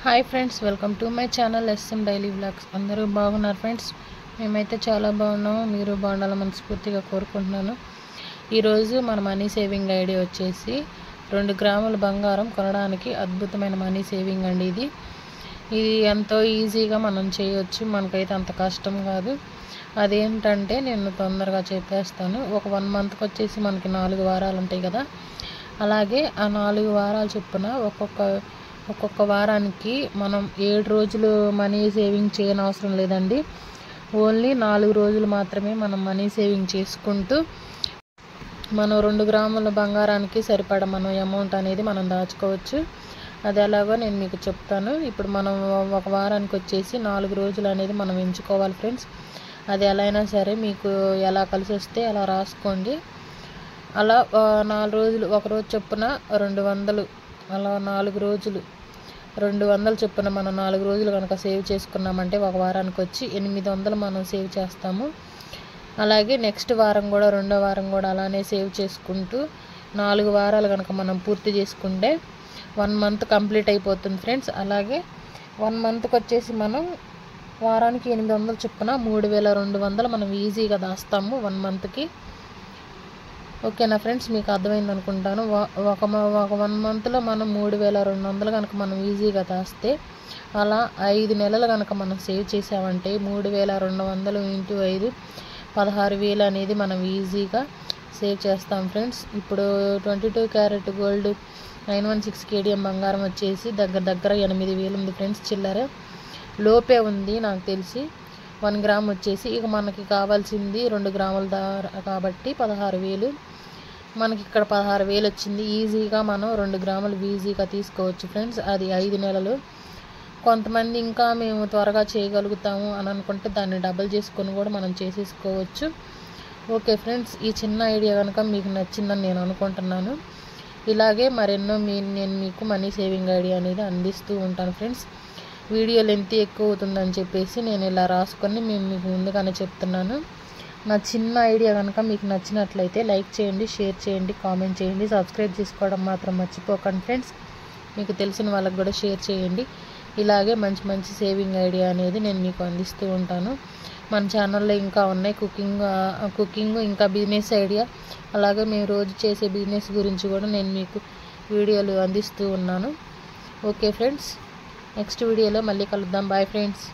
Hi friends, welcome to my channel S M daily vlogs. అందరూ బాగున్నారు friends. మేమైతే చాలా బాగున్నాము. మీరు బాగుండాలని మనస్ఫూర్తిగా కోరుకుంటున్నాను. ఈరోజు మన మనీ సేవింగ్ ఐడియా వచ్చేసి 2 గ్రాముల బంగారం కొనడానికి అద్భుతమైన మనీ సేవింగ్ అండి. ఇది ఎంతో ఈజీగా మనం చేయొచ్చు. మనకైతే అంత కష్టం కాదు. అదేంటంటే నేను తొందరగా చెప్పేస్తాను. ఒక 1 మంత్కి వచ్చేసి మనకి 4 వారాలు ఉంటాయి కదా. అలాగే ఆ 4 వారాలు చొప్పున ఒక్కొక్క వారానికి మనం 7 రోజులు మనీ సేవింగ్ చేయనవసరం లేదండి. ఓన్లీ 4 రోజులు మాత్రమే మనం మనీ సేవింగ్ చేసుకుంటూ మనం 2 గ్రాముల బంగారానికి సరిపడ మనం అమౌంట్ అనేది మనం దాచుకోవచ్చు. అది ఎలాగో నేను మీకు చెప్తాను. ఇప్పుడు మనం ఒక వారానికి వచ్చేసి 4 రోజులు అనేది మనం ఎంచుకోవాలి ఫ్రెండ్స్. అది ఎలా అయినా సరే మీకు ఎలా కలిసి వస్తే అలా రాసుకోండి. అలా 4 రోజులు ఒకరోజు చొప్పున 200, అలా 4 రోజులు 200 చొప్పున మనం 4 రోజులు కనుక సేవ్ చేసుకున్నామంటే ఒక వారానికి వచ్చి 800 మనం సేవ్ చేస్తాము. అలాగే నెక్స్ట్ వారం కూడా, రెండో వారం కూడా అలానే సేవ్ చేసుకుంటూ 4 వారాలు కనుక మనం పూర్తి చేసుకుంటే 1 మంత్ కంప్లీట్ అయిపోతుంది ఫ్రెండ్స్. అలాగే 1 మంత్కి వచ్చేసి మనం వారానికి 800 చొప్పున 3200 మనం ఈజీగా దాస్తాము 1 మంత్కి. ఓకేనా ఫ్రెండ్స్, మీకు అర్థమైంది అనుకుంటాను. ఒక 1 మంత్లో మనం 3200 కనుక మనం ఈజీగా దాస్తే అలా 5 నెలలు కనుక మనం సేవ్ చేసామంటే 3200 ఇంటూ 5 16,000 అనేది మనం ఈజీగా సేవ్ చేస్తాం ఫ్రెండ్స్. ఇప్పుడు 22 క్యారెట్ గోల్డ్ 916 కేడిఎం బంగారం వచ్చేసి దగ్గర 8,000 ఉంది ఫ్రెండ్స్. చిల్లర లోపే ఉంది నాకు తెలిసి. 1 గ్రామ్ వచ్చేసి ఇక మనకి కావాల్సింది 2 గ్రాముల కాబట్టి 16,000. మనకి ఇక్కడ 16,000 వచ్చింది. ఈజీగా మనం 2 గ్రాములు ఈజీగా తీసుకోవచ్చు ఫ్రెండ్స్. అది 5 నెలలు. కొంతమంది ఇంకా మేము త్వరగా చేయగలుగుతాము అని అనుకుంటే దాన్ని డబల్ చేసుకొని కూడా మనం చేసేసుకోవచ్చు. ఓకే ఫ్రెండ్స్, ఈ చిన్న ఐడియా కనుక మీకు నచ్చిందని నేను అనుకుంటున్నాను. ఇలాగే మరెన్నో నేను మీకు మనీ సేవింగ్ ఐడియా అనేది అందిస్తూ ఉంటాను ఫ్రెండ్స్. వీడియో లెంత్ ఎక్కువ అవుతుందని చెప్పేసి నేను ఇలా రాసుకొని మీకు ముందుగానే చెప్తున్నాను. నా చిన్న ఐడియా కనుక మీకు నచ్చినట్లయితే లైక్ చేయండి, షేర్ చేయండి, కామెంట్ చేయండి. సబ్స్క్రైబ్ చేసుకోవడం మాత్రం మర్చిపోకండి ఫ్రెండ్స్. మీకు తెలిసిన వాళ్ళకి కూడా షేర్ చేయండి. ఇలాగే మంచి సేవింగ్ ఐడియా అనేది నేను మీకు అందిస్తూ ఉంటాను. మన ఛానల్లో ఇంకా ఉన్నాయి కుకింగ్ ఇంకా బిజినెస్ ఐడియా, అలాగే మేము రోజు చేసే బిజినెస్ గురించి కూడా నేను మీకు వీడియోలు అందిస్తూ ఉన్నాను. ఓకే ఫ్రెండ్స్, నెక్స్ట్ వీడియోలో మళ్ళీ కలుద్దాం. Bye friends.